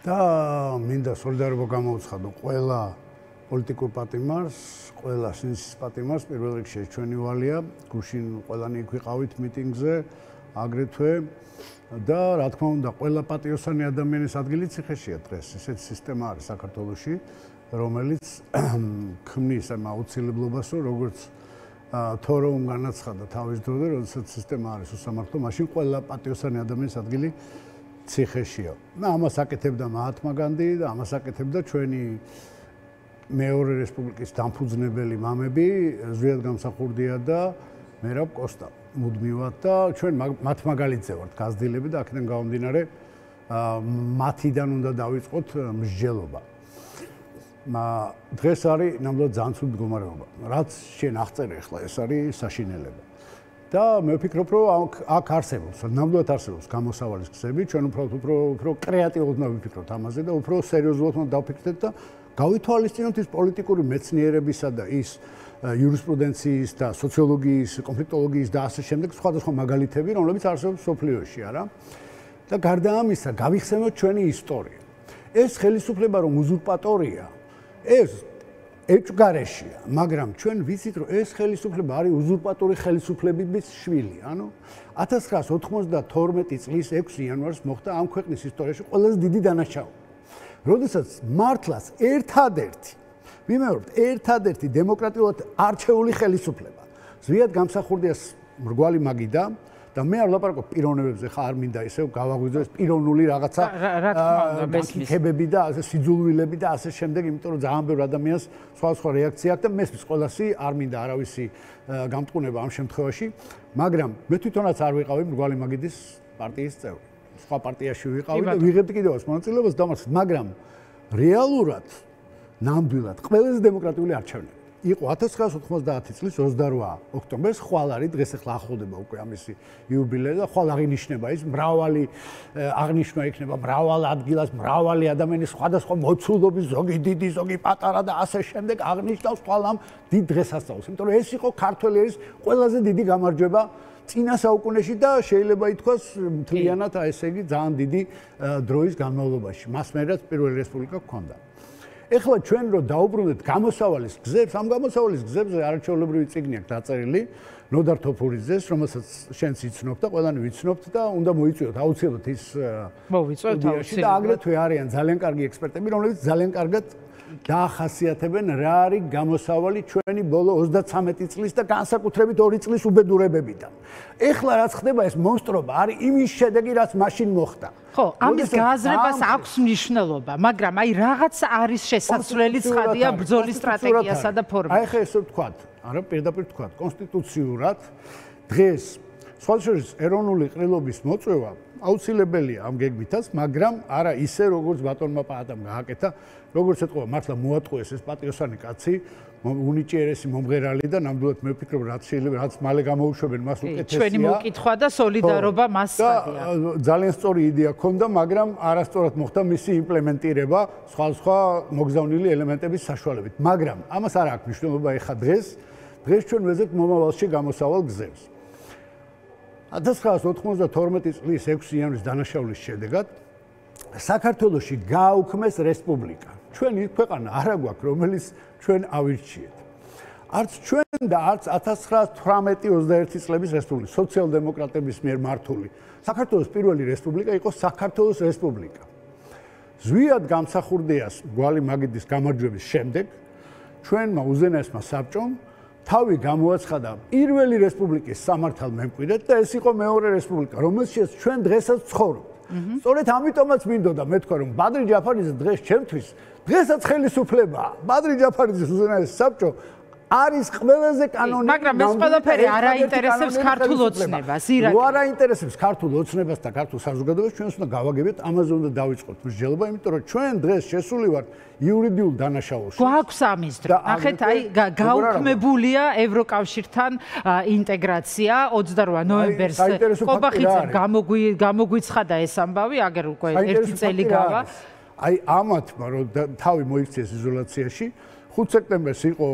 და მინდა სოლიდარობა გამოუცხადო ყველა პოლიტიკურ პატიმარს, ყველა სინდისის პატიმარს, პირველ რიგში ჩვენი ვალია, გუშინ ყველანი იქ ვიყავით მიტინგზე, აგრეთვე და რა თქმა უნდა, ყველა პატიოსანი ადამიანის ადგილი ციხეშია დღეს. ესეთი სისტემა არის საქართველოში, რომელიც ქმნის ამ აუცილებლობას, რომ როგორც თორომ განაცხადა თავის დროზე, როდესაც სისტემა არის უსამართლო, მაშინ ყველა პატიოსანი ადამიანის ადგილი ციხეშია. და ამას აკეთებდა მაჰათმა განდი და ამას აკეთებდა ჩვენი მეორე რესპუბლიკის დამფუძნებელი მამები, ზვიად გამსახურდია და მერაბ კოსტა. მუდმივად და ჩვენ მათ მაგალითზე ვართ გაზრდილები და აქედან გამომდინარე მათიდან უნდა დავიწყოთ მსჯელობა. დღეს არის ნამდვილად ძალიან ცუდ მდგომარეობა. რაც შენ აღწერე ახლა, ეს არის საშინელება. და მე ვფიქრობ, რომ აქ არსებობს, ნამდვილად არსებობს გამოსავალის გზები, ჩვენ უფრო კრეატიულად უნდა ვიფიქროთ ამაზე და უფრო სერიოზულად უნდა დავფიქრდეთ და გავითვალისწინოთ ის პოლიტიკური მეცნიერებისა და ის იურისპრუდენციის და სოციოლოგიის, კონფლიქტოლოგიის და ასე შემდეგ სხვადასხვა მაგალითები, რომლებიც არსებობს სოფლიოში, არა? და გარდა ამისა, გავიხსენოთ ჩვენი ისტორია. ეს ხელისუფლება რომ უზურპატორია, ეს ეჭვგარეშია, მაგრამ ჩვენ ვიცით, რომ ეს ხელისუფლება არის უზურპატორი ხელისუფლებების შვილი. ანუ 1992 წლის 6 იანვარს მოხდა ამ ქვეყნის ისტორიაში ყველაზე დიდი დანაშაული. როდესაც მართლაც ერთადერთი დემოკრატიულად არჩეული ხელისუფლება. ზვიად გამსახურდიას მრგვალი მაგიდა და მე არ ვლაპარაკობ პიროვნებებზე, ხა არ მინდა ისევ გავაღვიძო ეს პიროვნული რაღაცა გაკითხებები და ასე სიძულვილები და ასე შემდეგ, იმიტომ რომ ძალიან ბევრ ადამიანს სხვა რეაქცია აქვს და მესმის ყველასი არ მინდა არავისი გამტყუნება ამ შემთხვევაში, მაგრამ მე თვითონაც არ ვიყავი მრგვალი მაგიდის პარტიის წევრი. სხვა პარტიაში ვიყავი და ვიღებდი კიდევაც მონაწილეობას დამარცხეთ, მაგრამ რეალურად ნამდვილად ყველაზე დემოკრატიული არჩევნები იყო 1990 წლის 28 ოქტომბერს, ხვალ არის დღეს ახლა ახლოვდება უკვე ამისი იუბილეა და ხვალ აღინიშნება ის მრავალი აღნიშნა იქნება მრავალ ადგილას, მრავალი ადამიანის სხვადასხვა მოცულობის, ზოგი დიდი, ზოგი პატარა და ასე შემდეგ აღნიშნავს ხვალ ამ დიდ დღესასწაულს, იმიტომ რომ ეს იყო ქართველი ერის ყველაზე დიდი გამარჯვება წინა საუკუნეში და შეიძლება ითქვას მთლიანად ესე იგი ძალიან დიდი დროის განმავლობაში. მას მერეც პირველი რესპუბლიკა ჰქონდა. ეხლა ჩვენ რო დაუბრუნდეთ გამოსავალის გზებს, ამ გამოსავალის გზებზე არაჩვეულებრივი წიგნი აქვს დაწერილი ნოდარ თოფურიძეს, რომელსაც შენც იცნობ და ყველანი ვიცნობთ და უნდა მოიწვიოთ აუცილებლად ის მოვიწვევთ აუცილებლად. და აგრეთვე არიან ძალიან კარგი ექსპერტები, რომლებიც ძალიან კარგად დაახასიათებენ რა არის გამოსავალი ჩვენი ბოლო 33 წლის და განსაკუთრებით 2 წლის უბედურებებიდან. ეხლა რაც ხდება ეს მონსტრობა არის იმის შედეგი, რაც მაშინ მოხდა. ხო, ამის გააზრებას აქვს მნიშვნელობა, მაგრამ აი რაღაც არის შესაძლებელი ცხადია ბრძოლის სტრატეგიასა და ფორმაში. აი ხა ესე ვთქვათ, არა პირდაპირ ვთქვათ, კონსტიტუციურად დღეს სხვა შორის ეროვნული ყრილობის მოწვევა აუცილებელია ამ გეგმითაც, მაგრამ არა ისე როგორც ბატონმა პაატამ გააკეთა, როგორც ეთქვა მართლა მოატყუეს ეს პატიოსანი კაცი, უნიჭიერესი მომღერალი და ნამდვილად მე ვფიქრობ რაც შეიძლება რაც მალე გამოუშვებენ მას უკეთესია. ჩვენი მოკითხვა და სოლიდარობა მას ხადია. ძალიან სწორი იდეა ჰქონდა, მაგრამ არასწორად მოხდა მისი იმპლემენტირება სხვა მოგზავნილი ელემენტების საშუალებით. მაგრამ ამას არ აქვს მნიშვნელობა ეხა დღეს ჩვენ ვეძებთ მომავალში გამოსავალ გზებს. 1992 წლის 6 იანვრის დანაშაულის შედეგად საქართველოში გააუქმეს რესპუბლიკა. ჩვენი ქვეყანა არ აგვაქვს, რომელიც ჩვენ ავირჩიეთ. არც ჩვენ და არც 1918-21 წლების რესპუბლიკა, სოციალ-დემოკრატების მიერ მართული. საქართველოს პირველი რესპუბლიკა იყო საქართველოს რესპუბლიკა. ზვიად გამსახურდიას მრგვალი მაგიდის გამარჯვების შემდეგ ჩვენმა უზენაესმა საბჭომ თავი გამოაცხადა პირველი რესპუბლიკის სამართალ მემკვიდრედ და ეს იყო მეორე რესპუბლიკა, რომელშიც ჩვენ დღესაც ცხოვრობთ. სწორედ ამიტომაც მინდოდა მე თქვა რომ ბადრი ჯაფარიძე დღეს ჩემთვის დღესაც ხელისუფლებაა. ბადრი ჯაფარიძის უზენაესი საბჭო არის ყველაზე კანონიკი. მაგრამ ეს ყველაფერი არ აინტერესებს ქართულ ოცნებას, ირაკლი. არ აინტერესებს ქართულ ოცნებას და ქართულ საზოგადოებას, ჩვენს უნდა გავაგებოთ, ამაზე უნდა დავიწყოთ მსჯელობა, იმიტომ რომ ჩვენ დღეს შესული ვართ იურიდიულ დანაშაულში. გვაქვს ამის დრო. ნახეთ, აი გაუქმებულია ევროკავშირთან ინტეგრაცია 28 ნოემბერს. კობახიძემ გამოგვიცხადა ეს ამბავი, აგერ უკვე 1 წელი გავა. აი ამათმა რომ თავი მოიქციეს იზოლაციაში, 5 სექტემბერს იყო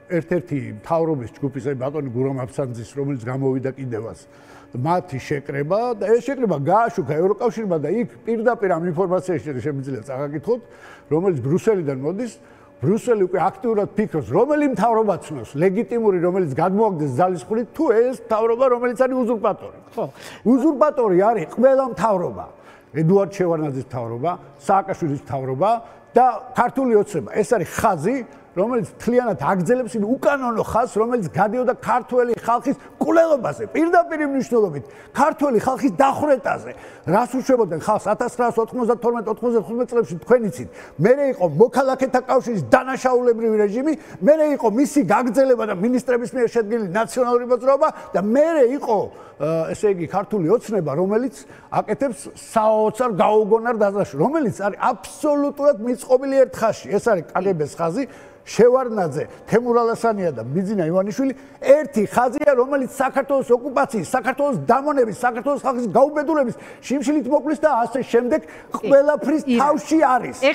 ერთ-ერთი მთავრობის ჯგუფის, აი ბატონი გურამ აფსანძის, რომელიც გამოვიდა კიდევაც მათი შეკრება და ეს შეკრება გააშუქა ევროკავშირმა და იქ პირდაპირ ამ ინფორმაციაში შემიძლია წაგაკითხოთ, რომელიც ბრიუსელიდან მოდის, ბრიუსელი უკვე აქტიურად ფიქრობს, რომელი მთავრობა ცნობს, ლეგიტიმური, რომელიც გადმოაგდეს ძალისხმობით, თუ ეს მთავრობა, რომელიც არის უზურპატორი. ხო, უზურპატორი არის ყველა მთავრობა. ედუარდ შევარდნაძის მთავრობა, სააკაშვილის მთავრობა და ქართული ოცნება. ეს არის ხაზი, რომელიც მთლიანად აგრძელებს იმ უკანონო ხაზს, რომელიც გადიოდა ქართველი ხალხის კვლელობაზე, პირდაპირ მნიშვნელობით, ქართველი ხალხის დახვრეტაზე. რას უშვებოდნენ ხალხს 1992-95 წლებში თქვენ იცით. მერე იყო მოქალაქეთა კავშირის დანაშაულებრივი რეჟიმი, მერე იყო მისი გაგრძელება და მინისტრების მიერ შედგენილი ნაციონალური მოძრაობა და მერე იყო ესე იგი ქართული ოცნება, რომელიც აკეთებს საოცარ გაუგონარ დაზაშს, რომელიც არის აბსოლუტურად მიწყობილი ერთ ხაზში. ეს არის კგბ-ს ხაზი. შევარდნაძე, თემურ ალასანია და ბიძინა ივანიშვილი ერთი ხაზია, რომელიც საქართველოს ოკუპაციის, საქართველოს დამონების, საქართველოს ხალხის გაუბედურების, შიმშილით მოკვლის და ასე შემდეგ ყველაფრის თავში არის.